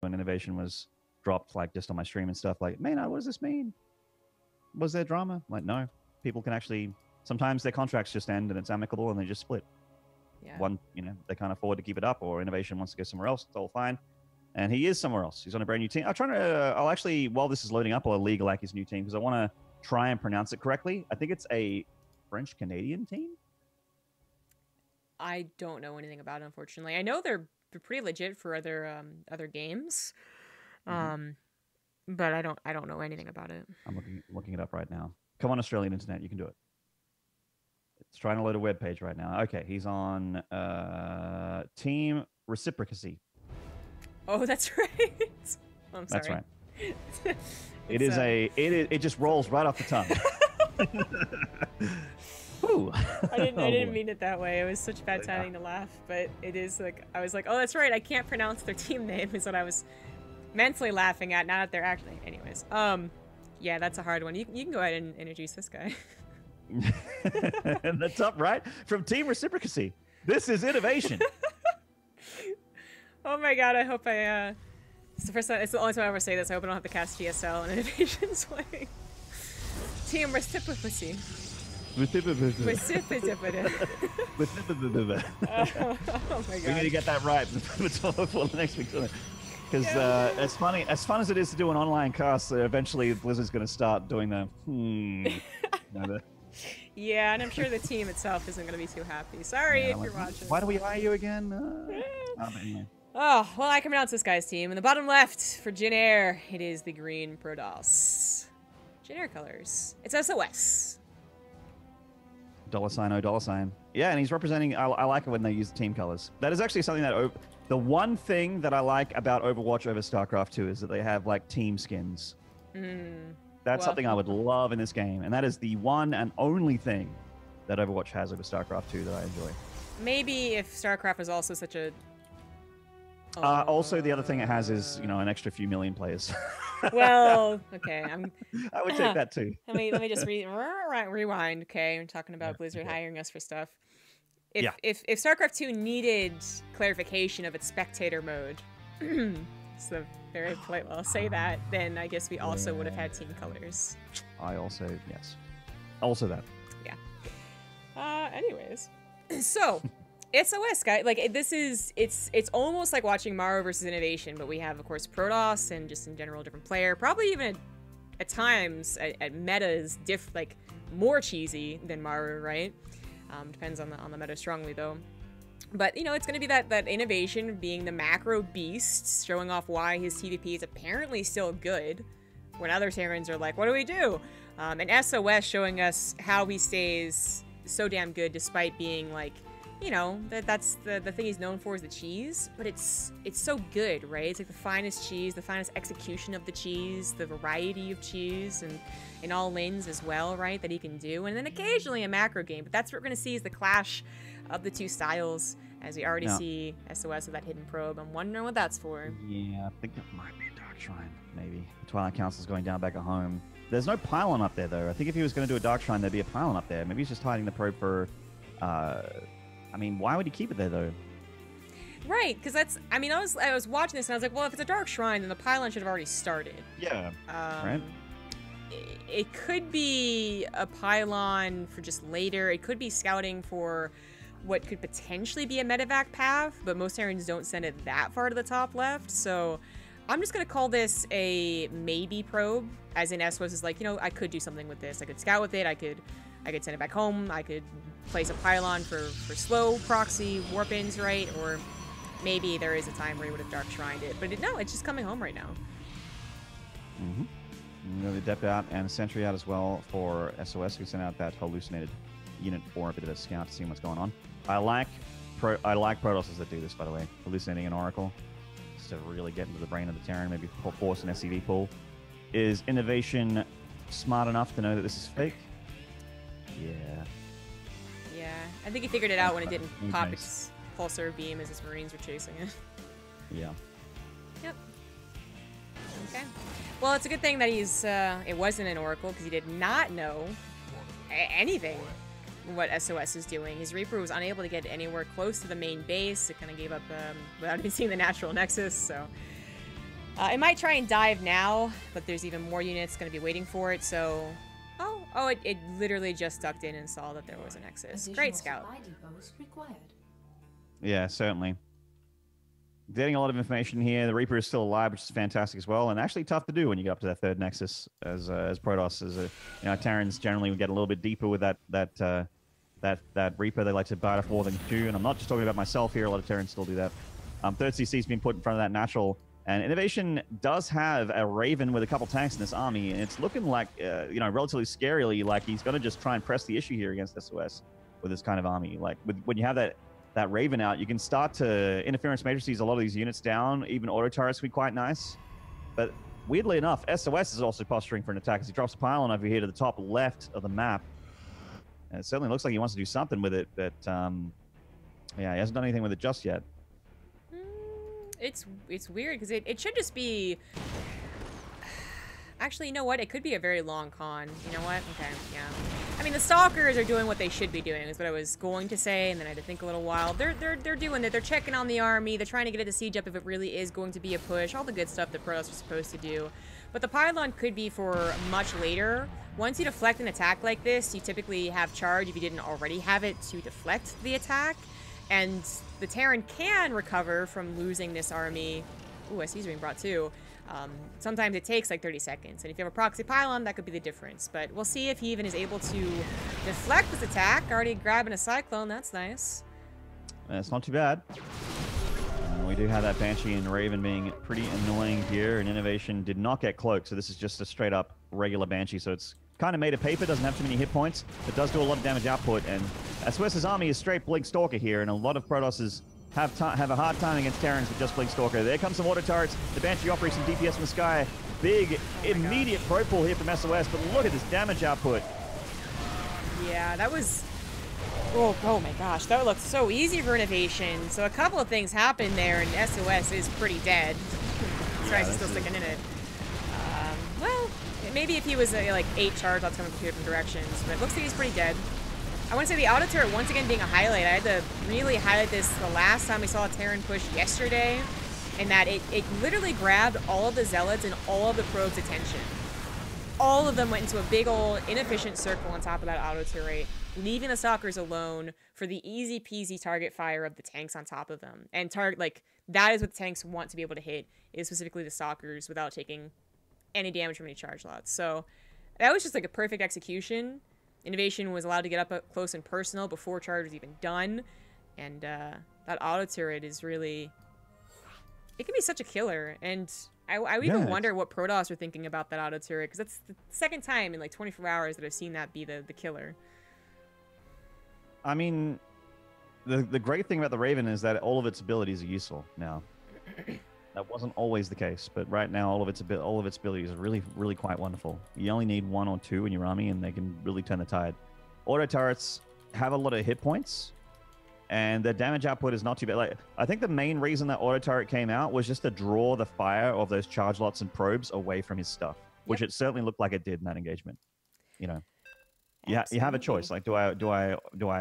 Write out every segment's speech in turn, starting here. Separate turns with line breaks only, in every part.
when innovation was dropped, like just on my stream and stuff, like, Maynard, what does this mean? Was there drama? Like, no. People can actually, sometimes their contracts just end and it's amicable and they just split.
Yeah.
One, they can't afford to keep it up, or innovation wants to go somewhere else. It's all fine. And he is somewhere else. He's on a brand new team. I'll actually, while this is loading up, I'll league like his new team because I want to try and pronounce it correctly. I think it's a French-Canadian team.
I don't know anything about it, unfortunately. I know they're pretty legit for other games, but I don't know anything about it.
I'm looking it up right now. Come on, Australian internet, you can do it. It's trying to load a web page right now. Okay, he's on Team Reciprocacy.
Oh, that's right. Oh, I'm sorry.
That's right. It just rolls right off the tongue. Ooh.
I didn't mean it that way. It was such bad timing to laugh, but it is like I was like, oh, that's right. I can't pronounce their team name is what I was mentally laughing at. Not that they're actually. Anyways, yeah, that's a hard one. You can go ahead and introduce this guy.
In the top right from Team Reciprocacy. This is innovation.
Oh my god! I hope I. It's the first time. It's the only time I ever say this. I hope I don't have to cast GSL and innovation's way. Team Reciprocacy. Oh my god.
We need to get that right before the next week's on it. Because as fun as it is to do an online cast, eventually Blizzard's going to start doing the
yeah, and I'm sure the team itself isn't going to be too happy. Sorry if you're watching.
Why do we hire you again? Anyway.
Oh, well, I can pronounce this guy's team. In the bottom left, for Jin Air, it is the green Protoss. Jin Air colors. It's SOS.
$, Yeah, and he's representing. I like it when they use the team colors. That is actually something that the one thing that I like about Overwatch over StarCraft 2 is that they have like team skins. That's something I would love in this game, and that is the one and only thing that Overwatch has over StarCraft 2 that I enjoy.
Maybe if StarCraft was also such a.
Also, the other thing it has is an extra few million players.
Well, okay,
I would take that too.
let me just rewind. Okay, we're talking about Blizzard hiring us for stuff. If StarCraft 2 needed clarification of its spectator mode, so very polite. Well, I'll say that. Then I guess we also would have had team colors.
I also yes, also that.
Yeah. Anyways, so. SOS, guy, like it's almost like watching Maru versus Innovation, but we have of course Protoss and just in general different player. Probably even at times at metas like more cheesy than Maru, right? Depends on the meta strongly though. But it's gonna be that Innovation being the macro beast, showing off why his TVP is apparently still good, when other Terrans are like, what do we do? And SOS showing us how he stays so damn good despite being like. That's the thing he's known for is the cheese, but it's so good, right? It's like the finest cheese, the finest execution of the cheese, the variety of cheese, and in all lanes as well, right, that he can do. And then occasionally a macro game, but that's what we're going to see is the clash of the two styles, as we already see SOS with that hidden probe. I'm wondering what that's for.
Yeah, I think it might be a Dark Shrine, maybe. The Twilight Council's going down back at home. There's no pylon up there, though. I think if he was going to do a Dark Shrine, there'd be a pylon up there. Maybe he's just hiding the probe for... I mean, why would he keep it there, though?
Right, because that's... I mean, I was watching this, and I was like, well, if it's a Dark Shrine, then the pylon should have already started.
Yeah, right?
It could be a pylon for just later. It could be scouting for what could potentially be a medevac path, but most Terrans don't send it that far to the top left, so... I'm just going to call this a maybe probe, as in SOS is like, I could do something with this. I could scout with it, I could send it back home, I could place a pylon for slow proxy warp-ins, right? Or maybe there is a time where he would have Dark Shrined it. But no, it's just coming home right now.
The Dep out and Sentry out as well for SOS, who sent out that hallucinated unit for a bit of a scout to see what's going on. I like Protosses that do this, by the way. Hallucinating an Oracle. To really get into the brain of the Terran, maybe force an SCV pull. Is Innovation smart enough to know that this is fake?
Yeah, I think he figured it out when it didn't pop its pulsar beam as his Marines were chasing it.
Yeah.
Yep. Okay. Well, it's a good thing that it wasn't an Oracle, because he did not know anything what SOS is doing. His Reaper was unable to get anywhere close to the main base. It kind of gave up without even seeing the natural nexus, so It might try and dive now, but there's even more units going to be waiting for it, so... Oh, it literally just ducked in and saw that there was a Nexus. Great scout.
Yeah, certainly. Getting a lot of information here. The Reaper is still alive, which is fantastic as well, and actually tough to do when you get up to that third Nexus as Protoss. Terrans generally would get a little bit deeper with that Reaper. They like to bite off more than two, and I'm not just talking about myself here. A lot of Terrans still do that. Third CC's been put in front of that natural, and Innovation does have a Raven with a couple tanks in this army, and it's looking like, relatively scarily like he's going to just try and press the issue here against SOS with this kind of army. Like, when you have that Raven out, you can start to interference matrices a lot of these units down. Even auto turrets can be quite nice. But weirdly enough, SOS is also posturing for an attack as he drops a pylon over here to the top left of the map. And it certainly looks like he wants to do something with it, but he hasn't done anything with it just yet.
It's weird because it should just be... Actually, you know what? It could be a very long con. You know what? Okay, yeah. I mean, the Stalkers are doing what they should be doing, is what I was going to say, and then I had to think a little while. They're doing it. They're checking on the army. They're trying to get it to siege up if it really is going to be a push. All the good stuff that Protoss are supposed to do. But the pylon could be for much later. Once you deflect an attack like this, you typically have charge if you didn't already have it to deflect the attack. And the Terran can recover from losing this army. Ooh, I see he's being brought too. Sometimes it takes like 30 seconds, and if you have a proxy pylon, that could be the difference. But we'll see if he even is able to deflect this attack. Already grabbing a Cyclone, that's nice.
That's not too bad. We do have that Banshee and Raven being pretty annoying here, and Innovation did not get cloaked, so this is just a straight up regular Banshee, so it's kind of made of paper, doesn't have too many hit points, but does do a lot of damage output, and SOS's army is straight Blink Stalker here, and a lot of Protosses have a hard time against Terrans with just Blink Stalker. There comes some auto turrets. The Banshee offers some DPS from the sky. Big, immediate pro pull here from SOS, but look at this damage output.
Yeah, that was... Oh my gosh, that looked so easy for Innovation. So a couple of things happened there, and SOS is pretty dead. Sorry, he's still sticking in it. Well, maybe if he was like 8 charge, that's coming from 2 different directions, but it looks like he's pretty dead. I want to say the auto turret once again being a highlight. I had to really highlight this the last time we saw a Terran push yesterday, in that it literally grabbed all of the Zealots and all of the probes' attention. All of them went into a big old inefficient circle on top of that auto turret, leaving the Stalkers alone for the easy peasy target fire of the tanks on top of them. And that is what the tanks want to be able to hit, is specifically the Stalkers without taking any damage from any charge lots. So that was just like a perfect execution. Innovation was allowed to get up close and personal before charge was even done. And that auto turret is really... It can be such a killer. And I even wonder what Protoss are thinking about that auto turret, because that's the second time in like 24 hours that I've seen that be the killer.
I mean, the great thing about the Raven is that all of its abilities are useful now. That wasn't always the case, but right now all of its abilities are really, really quite wonderful. You only need 1 or 2 in your army, and they can really turn the tide. Auto turrets have a lot of hit points, and their damage output is not too bad. Like, I think the main reason that auto turret came out was just to draw the fire of those charge lots and probes away from his stuff, which it certainly looked like it did in that engagement. You know, you have a choice. Like, do I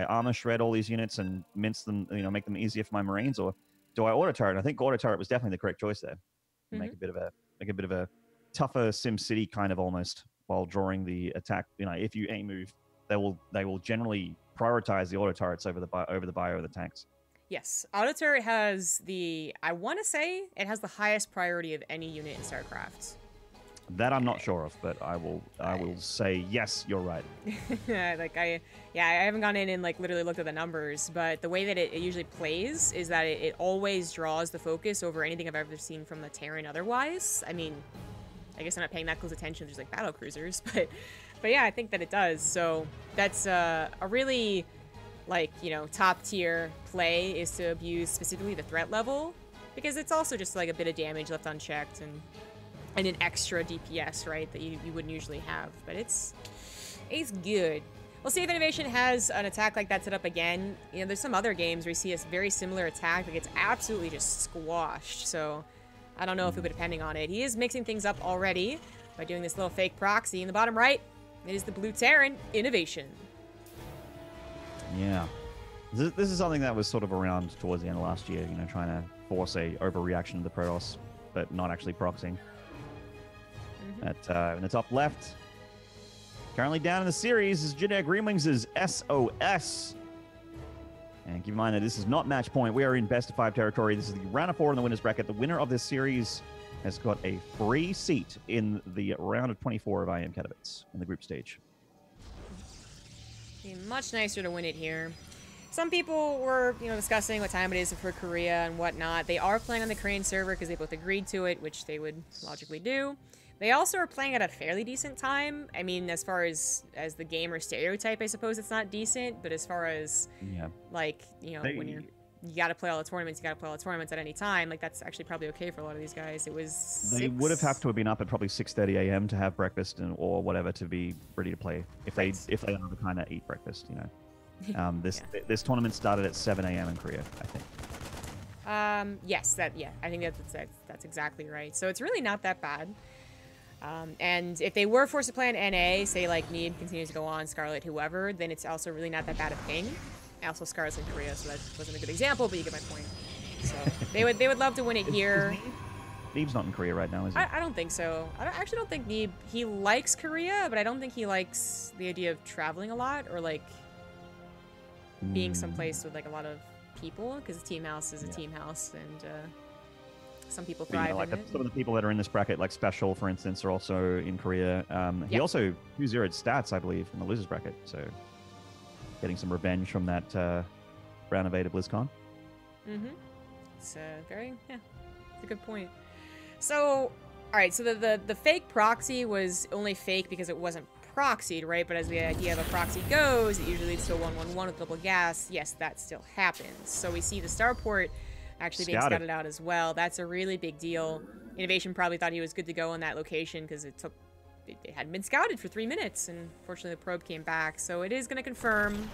armor shred all these units and mince them? You know, make them easier for my Marines, or do I auto turret? I think auto turret was definitely the correct choice there. Make a bit of a tougher Sim City kind of almost while drawing the attack. You know, if you aim move, they will generally prioritize the auto turrets over the bio of the tanks.
Yes, auto turret has I want to say it has the highest priority of any unit in StarCraft.
That I'm not sure of, but I will say yes, you're right.
I haven't gone in and like literally looked at the numbers, but the way that it usually plays is that it always draws the focus over anything I've ever seen from the Terran otherwise. I mean, I guess I'm not paying that close attention. There's like battle cruisers, but yeah, I think that it does. So that's a really top tier play, is to abuse specifically the threat level, because it's also just like a bit of damage left unchecked and an extra DPS, right, that you wouldn't usually have. But it's good. We'll see if Innovation has an attack like that set up again. You know, there's some other games where you see a very similar attack that gets absolutely just squashed. So I don't know if we'll be depending on it. He is mixing things up already by doing this little fake proxy. In the bottom right, it is the blue Terran, Innovation.
Yeah. This is something that was sort of around towards the end of last year, you know, trying to force a overreaction to the Protoss. but not actually proxying. In the top left, currently down in the series is Generic Greenwings' SOS. And keep in mind that this is not match point. We are in best of 5 territory. This is the round of 4 in the winner's bracket. The winner of this series has got a free seat in the round of 24 of IEM Katowice in the group stage.
Be much nicer to win it here. Some people were, discussing what time it is for Korea and whatnot. They are playing on the Korean server because they both agreed to it, which they would logically do. They also are playing at a fairly decent time. I mean, as far as the gamer stereotype, I suppose it's not decent, but as far as, when you gotta play all the tournaments, you gotta play all the tournaments at any time, like, that's actually probably okay for a lot of these guys. It was
They would have to have been up at probably 6:30 a.m. to have breakfast or whatever to be ready to play if they are the kind of eat breakfast, This tournament started at 7 a.m. in Korea, I think.
Yes, I think that's exactly right. So it's really not that bad. And if they were forced to play on NA, say like Need continues to go on, Scarlet, whoever, then it's also really not that bad a ping. Also, Scarlet's in Korea, so that wasn't a good example, but you get my point. So they would love to win it here.
Neeb's not in Korea right now, is he?
I don't think so. I actually don't think Neeb, he likes Korea, but I don't think he likes the idea of traveling a lot or like being someplace with like a lot of people, because Team House is a team house, and some people thrive in it.
Some of the people that are in this bracket, like Special, for instance, are also in Korea. He also 2-0'd stats, I believe, in the losers bracket, so getting some revenge from that round of 8 of BlizzCon.
It's it's a good point. So, all right, so the fake proxy was only fake because it wasn't proxied, right? But as the idea of a proxy goes, it usually leads to a 1-1-1 with double gas. Yes, that still happens. So we see the starport actually being scouted out as well. That's a really big deal. Innovation probably thought he was good to go on that location because it hadn't been scouted for 3 minutes, and fortunately the probe came back. So it is going to confirm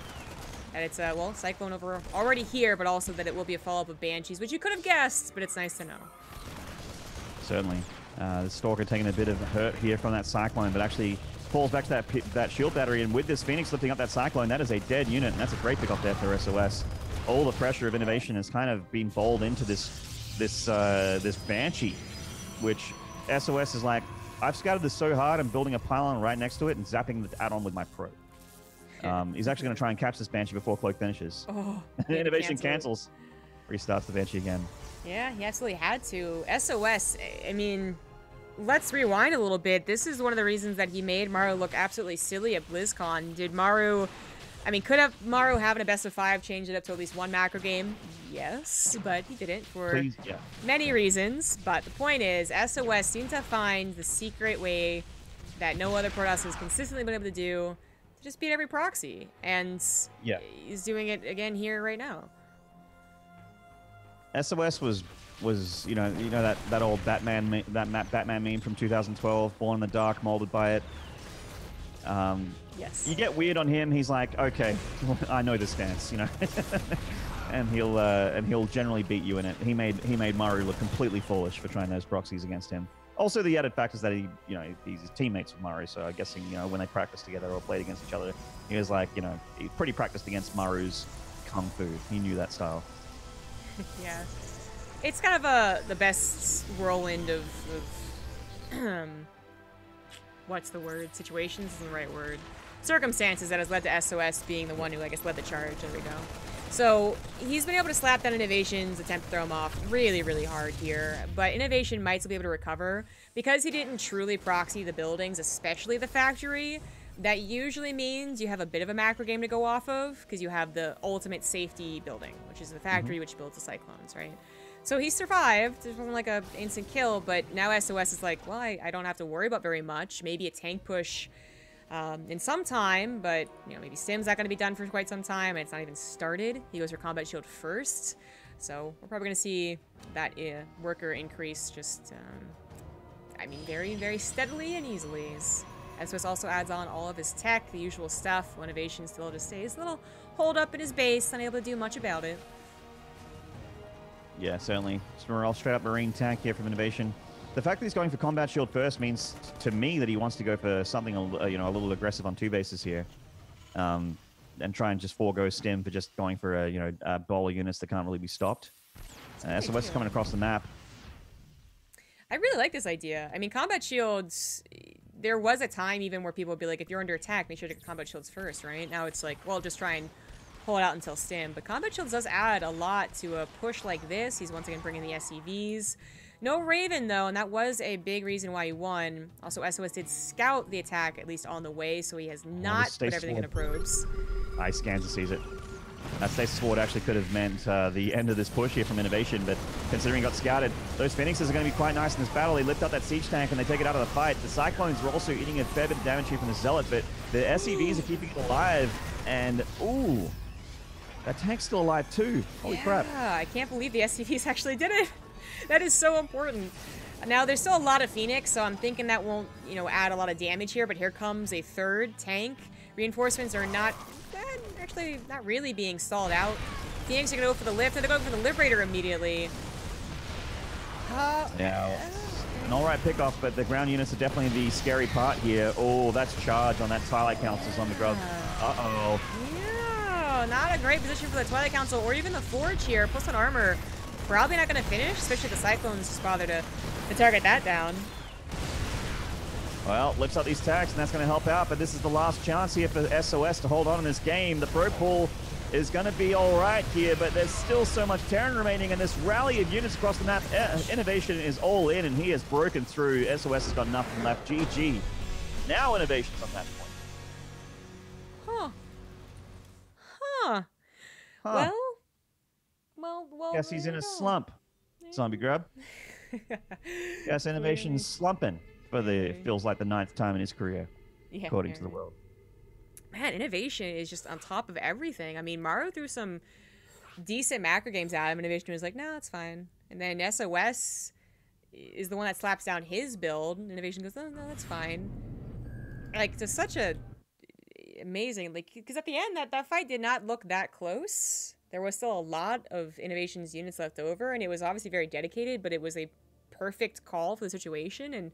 that it's Cyclone over already here, but also that it will be a follow-up of Banshees, which you could have guessed, but it's nice to know.
Certainly. The Stalker taking a bit of hurt here from that Cyclone, but actually falls back to that shield battery, and with this Phoenix lifting up that Cyclone, that is a dead unit, and that's a great pick off there for SOS. All the pressure of Innovation has kind of been bowled into this Banshee, which SOS is like, I've scouted this so hard, I'm building a pylon right next to it and zapping the add-on with my pro. He's actually going to try and catch this Banshee before Cloak finishes.
Oh,
Innovation cancels. Restarts the Banshee again.
Yeah, he absolutely had to. SOS, I mean, let's rewind a little bit. This is one of the reasons that he made Maru look absolutely silly at BlizzCon. Could have Maru having a best of 5 changed it up to at least 1 macro game? Yes, but he didn't for many reasons. But the point is, SOS seemed to find the secret way that no other Protoss has consistently been able to do to just beat every proxy. And he's doing it again here right now.
SOS was that old Batman Batman meme from 2012, Born in the Dark, molded by it.
Yes.
You get weird on him. He's like, okay, I know this dance, and he'll generally beat you in it. He made Maru look completely foolish for trying those proxies against him. Also, the added fact is that he's teammates with Maru, so I'm guessing when they practiced together or played against each other, he was like, he's pretty practiced against Maru's kung fu. He knew that style.
Yeah, it's kind of the best whirlwind of what's the word? Situations isn't the right word. Circumstances that has led to SOS being the one who, I guess, led the charge. There we go. So he's been able to slap down Innovation's attempt to throw him off really, really hard here. But Innovation might still be able to recover because he didn't truly proxy the buildings, especially the factory. That usually means you have a bit of a macro game to go off of because you have the ultimate safety building, which is the factory which builds the Cyclones, right? So he survived. It wasn't like an instant kill, but now SOS is like, well, I don't have to worry about very much. Maybe a tank push in some time, but maybe Sim's not going to be done for quite some time, and it's not even started. He goes for Combat Shield first, so we're probably going to see that worker increase just, very, very steadily and easily. SOS also adds on all of his tech, the usual stuff. Innovation still just stays a little holed up in his base, unable to do much about it.
Yeah, certainly. We're straight up Marine tank here from Innovation. The fact that he's going for Combat Shield first means to me that he wants to go for something a little aggressive on 2 bases here, and try and just forego Stim for just going for a bowl of units that can't really be stopped. SOS is coming across the map.
I really like this idea. I mean, combat shields, there was a time even where people would be like, if you're under attack, make sure to get combat shields first, right? Now it's like, well, just try and pull it out until stim. But combat shields does add a lot to a push like this. He's once again bringing the SCVs. No Raven, though, and that was a big reason why he won. Also, SOS did scout the attack, at least on the way, so he has not put everything into probes.
Ice scans and sees it. That Stasis Sword actually could have meant the end of this push here from Innovation, but considering he got scouted, those Phoenixes are going to be quite nice in this battle. They lift up that Siege Tank and they take it out of the fight. The Cyclones are also eating a fair bit of damage here from the Zealot, but the SCVs are keeping it alive, and ooh, that tank's still alive too. Holy crap.
Yeah, I can't believe the SCVs actually did it. That is so important. Now, there's still a lot of Phoenix, so I'm thinking that won't, you know, add a lot of damage here, but here comes a third tank. Reinforcements are not, actually, not really being stalled out. Phoenix are going to go for the lift, and they're going for the Liberator immediately.
Now, an alright pickoff, but the ground units are definitely the scary part here. Oh, that's charge on that Twilight Council ZombieGrub. Uh-oh.
Yeah, not a great position for the Twilight Council, or even the Forge here. Plus one armor. Probably not going to finish, especially if the Cyclones just bother to target that down.
Well, lifts up these tags, and that's going to help out, but this is the last chance here for SOS to hold on in this game. The Pro Pool is going to be all right here, but there's still so much Terran remaining, and this rally of units across the map. Innovation is all in, and he has broken through. SOS has got nothing left. GG. Now Innovation's on that point.
Huh. Well.
Guess he's in a slump. ZombieGrub. Guess Innovation's slumping for the feels like the 9th time in his career, according to the world.
Man, Innovation is just on top of everything. I mean, Maru threw some decent macro games at him. Innovation was like, no, it's fine. And then SOS is the one that slaps down his build. Innovation goes, no, that's fine. Like, just such a amazing, like, because at the end, that fight did not look that close. There was still a lot of Innovation's units left over, and it was obviously very dedicated, but it was a perfect call for the situation. And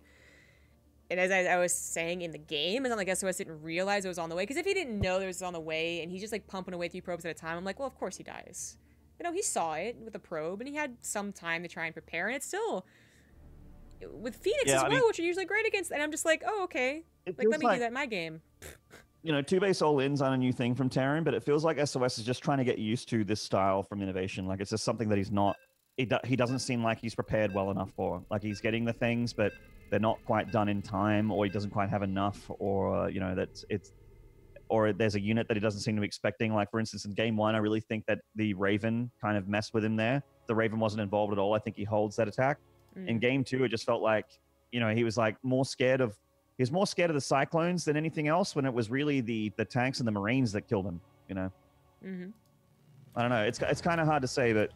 as I was saying in the game, it's not like SOS didn't realize it was on the way, because if he didn't know it was on the way, and he's just, like, pumping away 3 probes at a time, I'm like, well, of course he dies. You know, he saw it with a probe, and he had some time to try and prepare, and it's still, with Phoenix as well, which are usually great against, and I'm just like, oh, okay. Like, let me do that in my game.
You know, 2-base all-ins aren't a new thing from Terran, but it feels like SOS is just trying to get used to this style from Innovation. Like, it's just something that he's not, he doesn't seem like he's prepared well enough for. Like, he's getting the things, but they're not quite done in time, or he doesn't quite have enough, or, you know, or there's a unit that he doesn't seem to be expecting. Like, for instance, in game 1, I really think that the Raven kind of messed with him there. The Raven wasn't involved at all. I think he holds that attack. In game 2, it just felt like, you know, he was like more scared of the Cyclones than anything else, when it was really the tanks and the Marines that killed him, you know? I don't know. It's kind of hard to say, but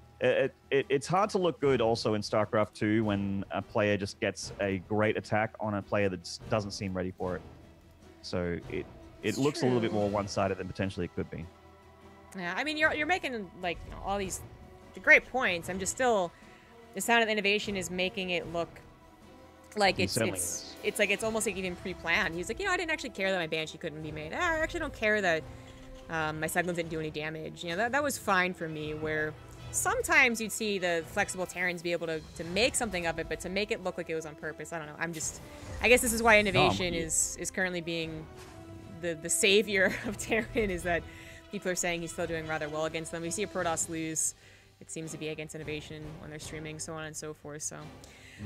it's hard to look good also in StarCraft 2 when a player just gets a great attack on a player that just doesn't seem ready for it. So it looks a little bit more one-sided than potentially it could be.
Yeah, I mean, you're making, like, all these great points. I'm just still, the sound of Innovation is making it look like it's almost like even pre-planned. He's like, you know, I didn't actually care that my Banshee couldn't be made. I actually don't care that my Cyclones didn't do any damage. You know, that was fine for me, where sometimes you'd see the flexible Terrans be able to make something of it, but to make it look like it was on purpose, I don't know. I guess this is why Innovation is currently being the savior of Terran, is that people are saying he's still doing rather well against them. We see a Protoss lose. It seems to be against Innovation when they're streaming, so on and so forth, so...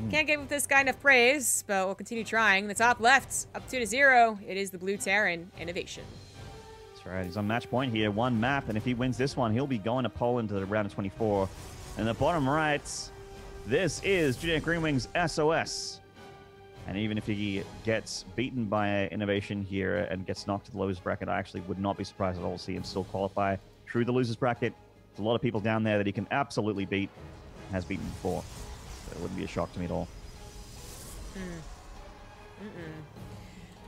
Can't give this guy enough praise, but we'll continue trying. The top left, up 2-0. It is the blue Terran, Innovation.
That's right. He's on match point here. 1 map, and if he wins this one, he'll be going to Poland to the round of 24. And the bottom right, this is Junior Greenwing's SOS. And even if he gets beaten by Innovation here and gets knocked to the losers bracket, I actually would not be surprised at all to see him still qualify through the losers bracket. There's a lot of people down there that he can absolutely beat, has beaten before. It wouldn't be a shock to me at all.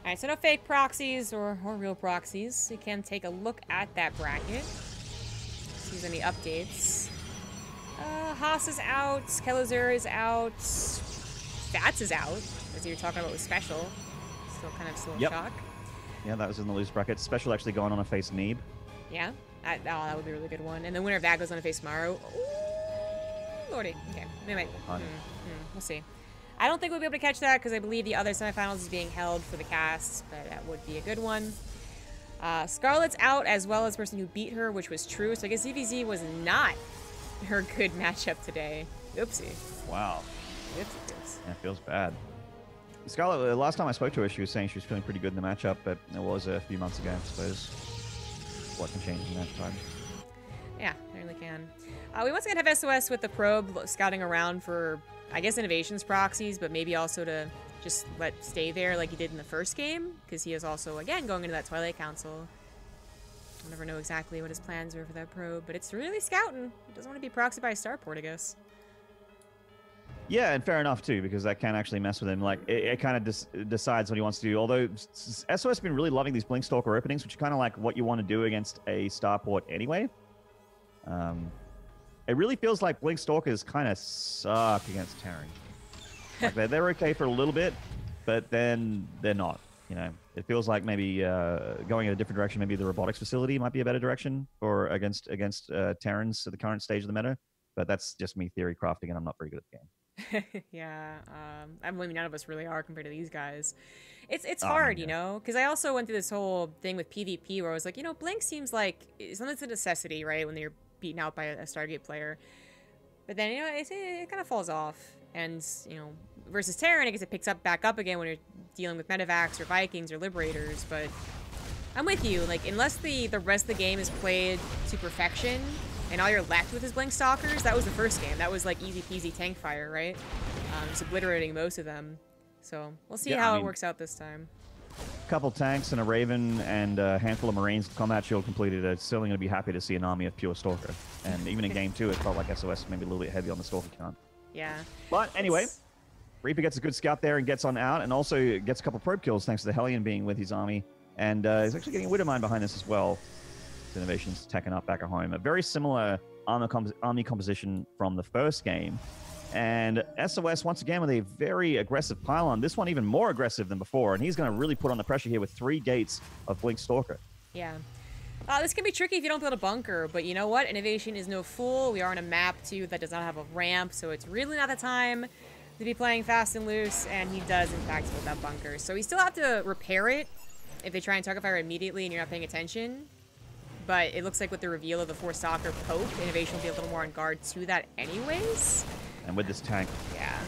Alright, so no fake proxies or real proxies. You can take a look at that bracket. See if there's any updates. Haas is out. Kelazur is out. Fats is out, as you were talking about with Special. Still in shock.
Yeah, that was in the loose bracket. Special actually going on a face Neeb.
Yeah? That would be a really good one. And the winner of that goes on a face Maru. Ooh, lordy. Okay. We'll see. I don't think we'll be able to catch that because I believe the other semifinals is being held for the cast, but that would be a good one. Scarlett's out as well as the person who beat her, which was true. So I guess ZVZ was not her good matchup today. Oopsie.
Wow.
Oopsie.
Yeah, it feels bad. Scarlett, the last time I spoke to her, she was saying she was feeling pretty good in the matchup, but it was a few months ago, I suppose. What can change in that time?
Yeah, it really can. We once again have SOS with the probe scouting around for, I guess, innovations proxies, but maybe also to just stay there like he did in the first game, because he is also, again, going into that Twilight Council. I'll never know exactly what his plans are for that probe, but it's really scouting. He doesn't want to be proxied by a starport, I guess.
Yeah, and fair enough, too, because that can actually mess with him. Like, it kind of decides what he wants to do. Although, SOS has been really loving these Blinkstalker openings, which are kind of like what you want to do against a starport anyway. It really feels like Blinkstalkers kind of suck against Terran. Like, they're okay for a little bit, but then they're not. You know, it feels like maybe going in a different direction. Maybe the robotics facility might be a better direction for against Terrans at the current stage of the meta. But that's just me theory crafting, and I'm not very good at the game.
Yeah, I mean, none of us really are compared to these guys. It's hard, you know, because I also went through this whole thing with PvP where I was like, you know, Blink seems like something's a necessity, right, when you're beaten out by a Stargate player. But then, you know, it kind of falls off. And, you know, versus Terran, I guess it picks back up again when you're dealing with Medivacs or Vikings or Liberators. But I'm with you. Like, unless the rest of the game is played to perfection and all you're left with is Blink Stalkers, that was the first game. That was like easy peasy tank fire, right? Just obliterating most of them. So we'll see how it works out this time.
A couple tanks and a Raven and a handful of Marines combat shield completed. It's certainly going to be happy to see an army of pure Stalker. And even in game 2, it felt like SOS maybe a little bit heavy on the Stalker count.
Yeah.
But anyway, Reaper gets a good scout there and gets on out, and also gets a couple probe kills thanks to the Hellion being with his army. And he's actually getting a Widowmine behind this as well. Innovations taken up back at home. A very similar army composition from the first game. And SOS, once again, with a very aggressive pylon. This one even more aggressive than before. And he's going to really put on the pressure here with 3 gates of Blink Stalker.
Yeah. This can be tricky if you don't build a bunker. But you know what? Innovation is no fool. We are on a map, too, that does not have a ramp. So it's really not the time to be playing fast and loose. And he does, in fact, build that bunker. So we still have to repair it if they try and target fire immediately and you're not paying attention. But it looks like with the reveal of the 4 Stalker Pope, Innovation will be a little more on guard to that anyways.
And with this tank.
Yeah.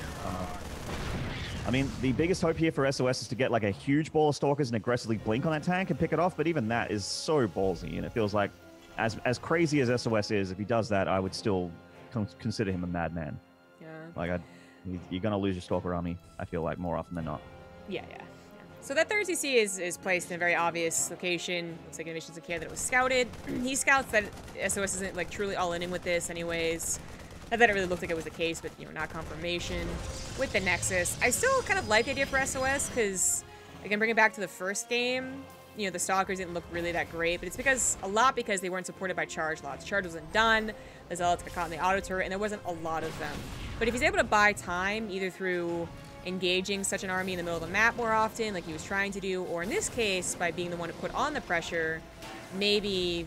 I mean, the biggest hope here for SOS is to get like a huge ball of Stalkers and aggressively blink on that tank and pick it off. But even that is so ballsy. And it feels like, as crazy as SOS is, if he does that, I would still consider him a madman.
Yeah.
Like, you're going to lose your Stalker army, I feel like, more often than not.
Yeah. So that third CC is placed in a very obvious location. Looks like Innovation doesn't care that it was scouted. He scouts that SOS isn't like truly all in with this anyways. Not that it really looked like it was the case, but you know, not confirmation. With the Nexus, I still kind of like the idea for SOS because, again, bring it back to the first game, you know, the Stalkers didn't look really that great, but it's because they weren't supported by charge lots. Charge wasn't done, the Zealots got caught in the auto turret, and there wasn't a lot of them. But if he's able to buy time, either through engaging such an army in the middle of the map more often, like he was trying to do, or in this case, by being the one to put on the pressure, maybe,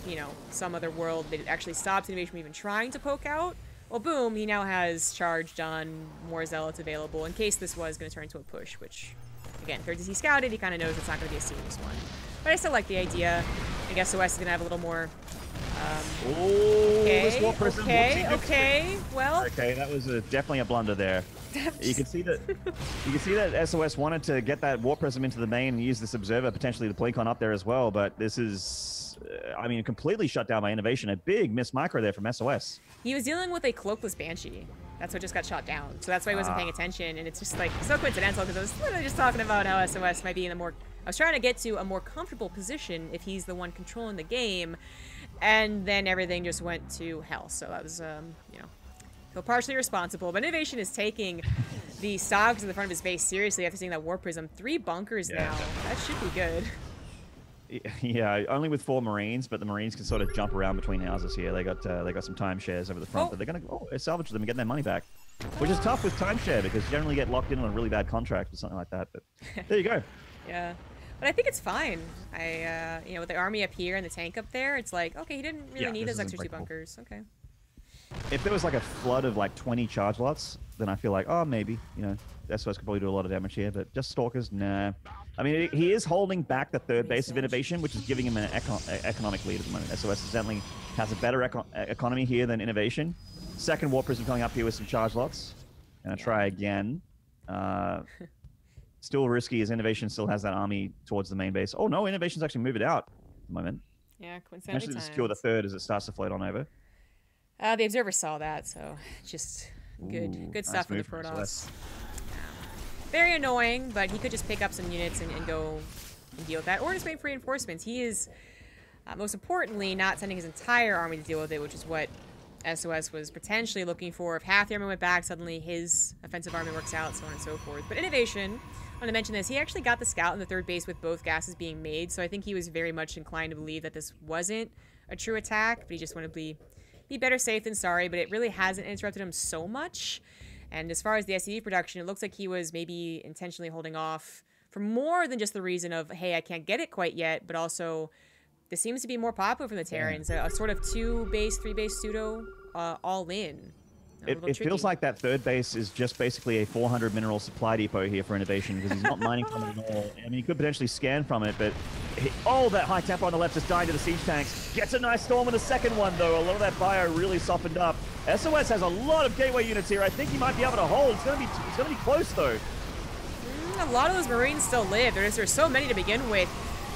you know, some other world that actually stops Innovation from even trying to poke out, well, boom, he now has charge done, more Zealots available, in case this was going to turn into a push, which, again, third he scouted, he kind of knows it's not going to be a serious one. But I still like the idea. I guess OS is going to have a little more... okay, well...
Okay, that was definitely a blunder there. You can see that SOS wanted to get that Warp Prism into the main and use this Observer, potentially the Playcon up there as well, but this is, I mean, completely shut down by Innovation. A big miss micro there from SOS.
He was dealing with a Cloakless Banshee. That's what just got shot down. So that's why he wasn't paying attention, and it's just, like, so coincidental, because I was literally just talking about how SOS might be in a more... I was trying to get to a more comfortable position if he's the one controlling the game, and then everything just went to hell. So that was, you know... feel partially responsible, but Innovation is taking the Stalkers in the front of his base seriously after seeing that Warp Prism. 3 bunkers now. That should be good.
Yeah, only with 4 Marines, but the Marines can sort of jump around between houses here. They got some timeshares over the front, but they're gonna salvage them and get their money back, which is tough with timeshare because you generally get locked in on a really bad contract or something like that. But there you go.
Yeah. But I think it's fine. You know, with the army up here and the tank up there, it's like, okay, he didn't really need those extra 2 bunkers. Okay.
If there was like a flood of like 20 charge lots, then I feel like, oh, maybe, you know, SOS could probably do a lot of damage here, but just Stalkers, nah. I mean, he is holding back the third base of Innovation, which is giving him an economic lead at the moment. SOS certainly has a better economy here than Innovation. Second Warp Prism coming up here with some charge lots. Gonna try again. Still risky as Innovation still has that army towards the main base. Oh no, Innovation's actually moved it out at the moment.
Yeah, coincidentally
Actually to secure the third as it starts to float on over.
The Observer saw that, so just good stuff for the Protoss. Very annoying, but he could just pick up some units and go and deal with that, or just wait for reinforcements. He is, most importantly, not sending his entire army to deal with it, which is what SOS was potentially looking for. If half the army went back, suddenly his offensive army works out, so on and so forth. But Innovation, I want to mention this, he actually got the scout in the third base with both gases being made, so I think he was very much inclined to believe that this wasn't a true attack, but he just wanted to be better safe than sorry, but it really hasn't interrupted him so much. And as far as the SCV production, it looks like he was maybe intentionally holding off for more than just the reason of, hey, I can't get it quite yet, but also this seems to be more popular from the Terrans. A sort of 2-base, 3-base pseudo all in.
It feels like that third base is just basically a 400 mineral supply depot here for Innovation because he's not mining from it at all. I mean, he could potentially scan from it, but... that high tempo on the left just dying to the siege tanks. Gets a nice storm in the second one, though. A lot of that bio really softened up. SOS has a lot of gateway units here. I think he might be able to hold. It's gonna be close, though.
A lot of those Marines still live. There's so many to begin with.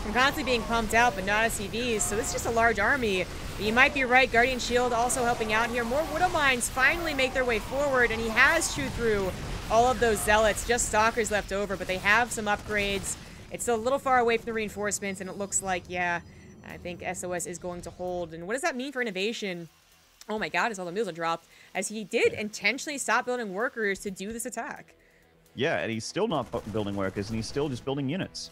From constantly being pumped out, but not SCVs, so this is just a large army. But you might be right, Guardian Shield also helping out here. More Widow Mines finally make their way forward, and he has chewed through all of those Zealots. Just Stalkers left over, but they have some upgrades. It's still a little far away from the reinforcements, and it looks like, yeah, I think SOS is going to hold. And what does that mean for Innovation? Oh my god, as all the mills are dropped, as he did intentionally stop building workers to do this attack.
Yeah, and he's still not building workers, and he's still just building units.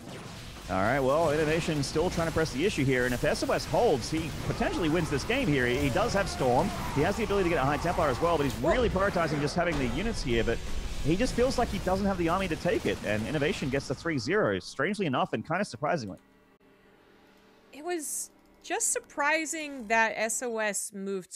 All right, well, Innovation still trying to press the issue here, and if SOS holds, he potentially wins this game here. He does have Storm. He has the ability to get a High Templar as well, but he's really prioritizing just having the units here, but he just feels like he doesn't have the army to take it, and Innovation gets the 3-0, strangely enough, and kind of surprisingly.
It was just surprising that SOS moved